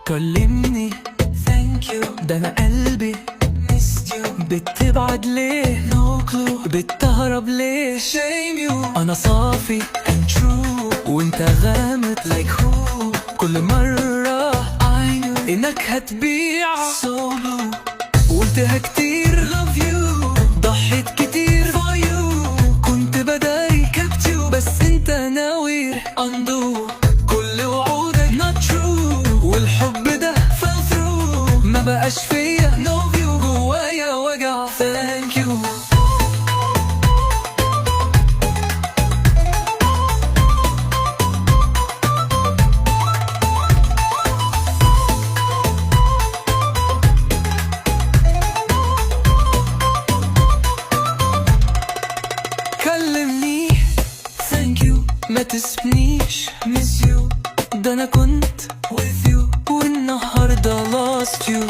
كلمني thank you ده انا قلبي missed you بتبعد ليه no clue بتهرب ليه shame you انا صافي and true وانت غامض like who كل مرة I knew انك هتبيع so blue قلتها كتير love you ضحيت كتير for you كنت بداري kept you بس انت ناوي undo كل وعودك not true والحب ده fell through ما بقاش فيا no view جوايا وجع thank you كلمني thank you ما تسبنيش miss you ده انا كنت with you والنهارده lost you